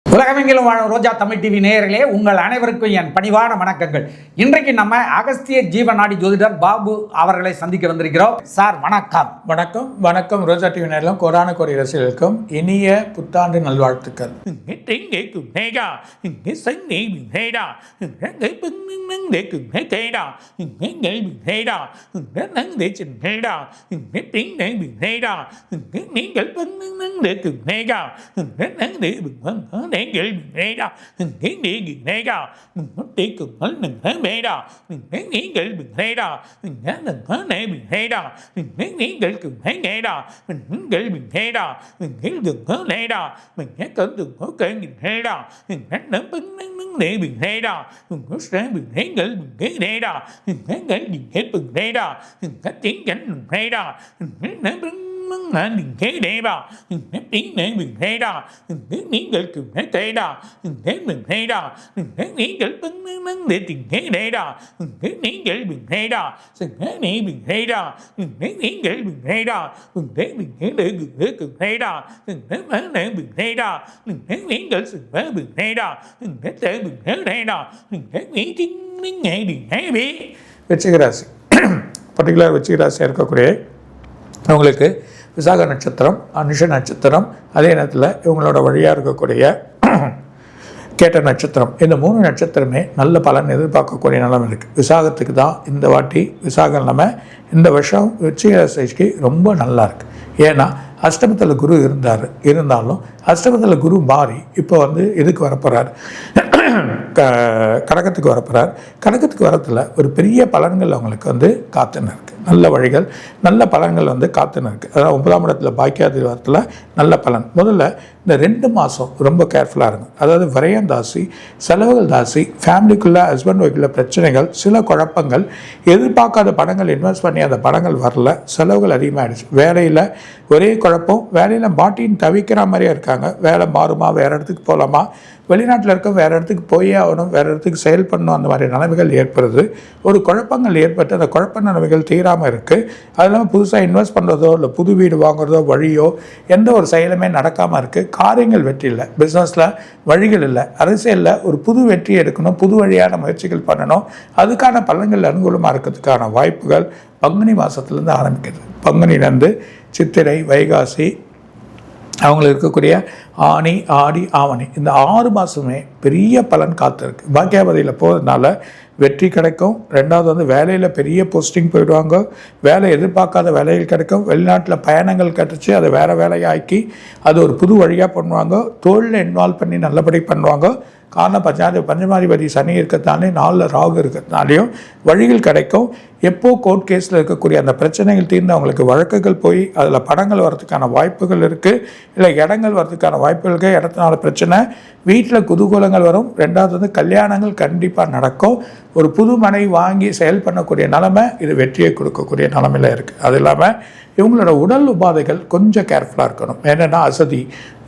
உலகமெங்கிலும் வாழும் ரோஜா தமிழ் டிவி நேயர்களே, உங்கள் அனைவருக்கும் என் பணிவான வணக்கங்கள். இன்றைக்கு நம்ம அகஸ்திய ஜீவநாடி ஜோதிடர் பாபு அவர்களை சந்திக்க வந்திருக்கிறோம். சார் வணக்கம். வணக்கம் வணக்கம். ரோஜா டிவி நேரிலும் கோடான கோடி ரசிகர்களுக்கும் இனிய புத்தாண்டு நல்வாழ்த்துக்கள். விருச்சிகராசி பர்டிகுலர் விருச்சிகராசியாக இருக்கக்கூடிய அவங்களுக்கு விசாக நட்சத்திரம், அனுஷ நட்சத்திரம், அதே நேரத்தில் இவங்களோட வழியாக இருக்கக்கூடிய கேட்ட நட்சத்திரம், இந்த 3 நட்சத்திரமே நல்ல பலன் எதிர்பார்க்கக்கூடிய நிலைமை இருக்குது. விசாகத்துக்கு தான் இந்த வாட்டி விசாக நிலைமை இந்த வருஷம் விருச்சிகராசிக்கு ரொம்ப நல்லா இருக்குது. ஏன்னா அஷ்டமத்தில் குரு இருந்தாலும் அஷ்டமத்தில் குரு மாறி இப்போ இதுக்கு வரப்போகிறார், கடகத்துக்கு வரப்போகிறார். கடகத்துக்கு வரத்தில் ஒரு பெரிய பலன்கள் அவங்களுக்கு காத்துன்னு இருக்குது. நல்ல வழிகள், நல்ல பலன்கள் காத்துன்னு இருக்குது. அதாவது 9ஆம் இடத்துல பாக்கியாதிபத்தில் நல்ல பலன். முதல்ல இந்த 2 மாதம் ரொம்ப கேர்ஃபுல்லாக இருக்கும். அதாவது விரயம் தாசி, செலவுகள் தாசி, ஃபேமிலிக்குள்ளே ஹஸ்பண்ட் ஒய்ஃபில் பிரச்சனைகள், சில குழப்பங்கள், எதிர்பார்க்காத பணங்கள் இன்வெஸ்ட் பண்ணி அந்த பணங்கள் வரல, செலவுகள் அதிகமாகிடுச்சு. வேலையில் ஒரே குழப்பம், வேலையில் மாட்டின்னு தவிக்கிற மாதிரியே இருக்காங்க. வேலை மாறுமா, வேறு இடத்துக்கு போகலாமா, வெளிநாட்டில் இருக்க வேறு இடத்துக்கு போயே ஆகணும், வேறு இடத்துக்கு செயல் பண்ணணும், அந்த மாதிரி நிலைமைகள் ஏற்படுது. ஒரு குழப்பங்கள் ஏற்பட்டு அந்த குழப்ப நிலைமைகள் தீராமல் இருக்குது. அது இல்லாமல் புதுசாக இன்வெஸ்ட் பண்ணுறதோ இல்லை புது வீடு வாங்குறதோ வழியோ எந்த ஒரு செயலுமே நடக்காமல் இருக்குது. காரியங்கள் வெற்றி இல்லை, பிஸ்னஸில் வழிகள் இல்லை, அரசியலில் ஒரு புது வெற்றி எடுக்கணும், புது வழியான முயற்சிகள் பண்ணணும், அதுக்கான பலன்கள் அனுகூலமாக இருக்கிறதுக்கான வாய்ப்புகள் பங்குனி மாதத்துலேருந்து ஆரம்பிக்குது. பங்குனிலேருந்து சித்திரை, வைகாசி, அவங்களுக்கு இருக்கக்கூடிய ஆனி, ஆடி, ஆவணி, இந்த 6 மாதமே பெரிய பலன் காத்திருக்கு. பாக்கியாபதியில் போகிறதுனால வெற்றி கிடைக்கும். ரெண்டாவது வேலையில் பெரிய போஸ்டிங் போயிடுவாங்க, வேலை எதிர்பார்க்காத வேலைகள் கிடைக்கும், வெளிநாட்டில் பயணங்கள் கிடச்சி அதை வேறு வேலையாக்கி அது ஒரு புது வழியாக பண்ணுவாங்க, தொழிலில் இன்வால்வ் பண்ணி நல்லபடி பண்ணுவாங்க. காரணம் பஞ்சமாதிபதி சனி இருக்கிறதுனாலே 4 ராகு இருக்கிறதுனாலையும் வழிகள் கிடைக்கும். எப்போ கோர்ட் கேஸில் இருக்கக்கூடிய அந்த பிரச்சனைகள் தீர்ந்து அவங்களுக்கு வழக்குகள் போய் அதில் பணங்கள் வரதுக்கான வாய்ப்புகள் இருக்குது, இல்லை இடங்கள் வரதுக்கான வாய்ப்புகள் இருக்குது. இடத்தினால பிரச்சனை, வீட்டில் குதூகூலங்கள் வரும். ரெண்டாவது கல்யாணங்கள் கண்டிப்பாக நடக்கும். ஒரு புது மனை வாங்கி செயல் பண்ணக்கூடிய நிலைமை இது வெற்றியை கொடுக்கக்கூடிய நிலைமையில் இருக்குது. அது இல்லாமல் இவங்களோட உடல் உபாதைகள் கொஞ்சம் கேர்ஃபுல்லாக இருக்கணும். என்னென்னா அசதி,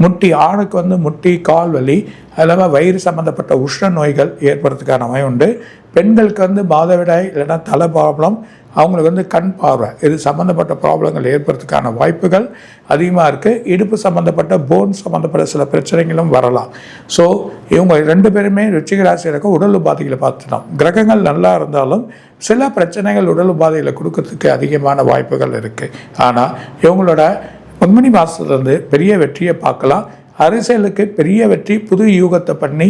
முட்டி, ஆணுக்கு முட்டி, கால் வலி, அது இல்லாமல் வயிறு சம்மந்தப்பட்ட உஷ்ண நோய்கள் ஏற்படுறதுக்கான நோய் உண்டு. பெண்களுக்கு மாதவிடாய் இல்லைன்னா தலை ப்ராப்ளம், அவங்களுக்கு கண் பார்வை, இது சம்மந்தப்பட்ட ப்ராப்ளங்கள் ஏற்படுறதுக்கான வாய்ப்புகள் அதிகமாக இருக்குது. இடுப்பு சம்மந்தப்பட்ட போன் சம்மந்தப்பட்ட சில பிரச்சனைகளும் வரலாம். ஸோ இவங்க 2 பேருமே விருச்சிக ராசியில் இருக்க உடல் உபாதைகளை பார்த்துட்டோம். கிரகங்கள் நல்லா இருந்தாலும் சில பிரச்சனைகள் உடல் உபாதைகளை கொடுக்கறதுக்கு அதிகமான வாய்ப்புகள் இருக்குது. ஆனால் இவங்களோட பங்குனி மாதத்துலேருந்து பெரிய வெற்றியை பார்க்கலாம். அரசியலுக்கு பெரிய வெற்றி, புது யூகத்தை பண்ணி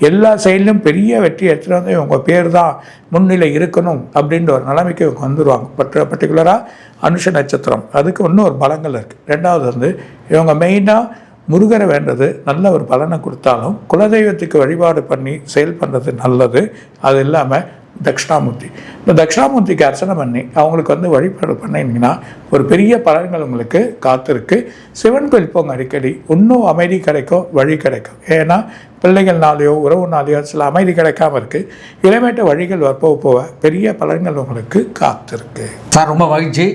எல்லா செயலிலும் பெரிய வெற்றி எடுத்துகிட்டு இவங்க பேர் தான் முன்னிலை இருக்கணும் அப்படின்ற ஒரு நிலைமைக்கு இவங்க வந்துடுவாங்க. பர்டிகுலராக அனுஷ நட்சத்திரம், அதுக்கு இன்னும் ஒரு பலங்கள் இருக்குது. ரெண்டாவது இவங்க மெயினாக முருகரை வேண்டது நல்ல ஒரு பலனை கொடுத்தாலும் குலதெய்வத்துக்கு வழிபாடு பண்ணி செயல் பண்ணுறது நல்லது. அது இல்லாமல் தட்சிணாமூர்த்தி, இந்த தட்சிணாமூர்த்திக்கு அர்ச்சனை பண்ணி அவங்களுக்கு வந்து வழிபாடு பண்ணிங்கன்னா ஒரு பெரிய பலன்கள் உங்களுக்கு காத்திருக்கு. சிவன் கோயில் போங்க அடிக்கடி, இன்னும் அமைதி கிடைக்கும், வழி கிடைக்கும். ஏன்னா பிள்ளைகள்னாலேயோ உறவுனாலேயோ சில அமைதி கிடைக்காம இருக்குது. இளமேட்ட வழிகள் போக போக பெரிய பலன்கள் உங்களுக்கு காத்திருக்கு. சார் ரொம்ப மகிழ்ச்சி.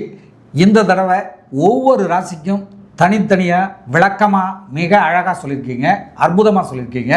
இந்த தடவை ஒவ்வொரு ராசிக்கும் தனித்தனியாக விளக்கமாக மிக அழகாக சொல்லியிருக்கீங்க, அற்புதமாக சொல்லியிருக்கீங்க.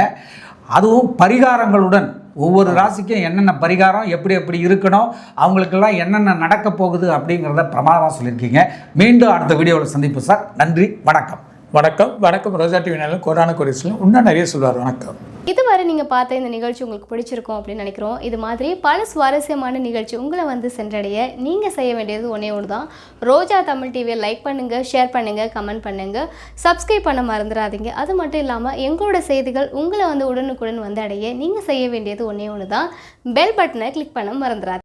அதுவும் பரிகாரங்களுடன் ஒவ்வொரு ராசிக்கும் என்னென்ன பரிகாரம் எப்படி எப்படி இருக்கணும், அவங்களுக்கெல்லாம் என்னென்ன நடக்க போகுது அப்படிங்கிறத பிரமாதமாக சொல்லியிருக்கீங்க. மீண்டும் அடுத்த வீடியோவில் சந்திப்போம் சார். நன்றி, வணக்கம். வணக்கம். வணக்கம். ரோஜா டிவி நேயர்களுக்கு கோடான கோடி இன்னும் நிறைய சொல்வார். வணக்கம். இதுவரை நீங்கள் பார்த்த இந்த நிகழ்ச்சி உங்களுக்கு பிடிச்சிருக்கும் அப்படின்னு நினைக்கிறோம். இது மாதிரி பல சுவாரஸ்யமான நிகழ்ச்சி உங்களை வந்து சென்றடைய நீங்கள் செய்ய வேண்டியது ஒன்றே ஒன்று தான். ரோஜா தமிழ் டிவியை லைக் பண்ணுங்கள், ஷேர் பண்ணுங்கள், கமெண்ட் பண்ணுங்கள், சப்ஸ்கிரைப் பண்ண மறந்துடாதீங்க. அது மட்டும் இல்லாமல் எங்களோட செய்திகள் உங்களை வந்து உடனுக்குடன் வந்து அடைய நீங்கள் செய்ய வேண்டியது ஒன்றே ஒன்று தான். பெல் பட்டனை கிளிக் பண்ண மறந்துடாதீங்க.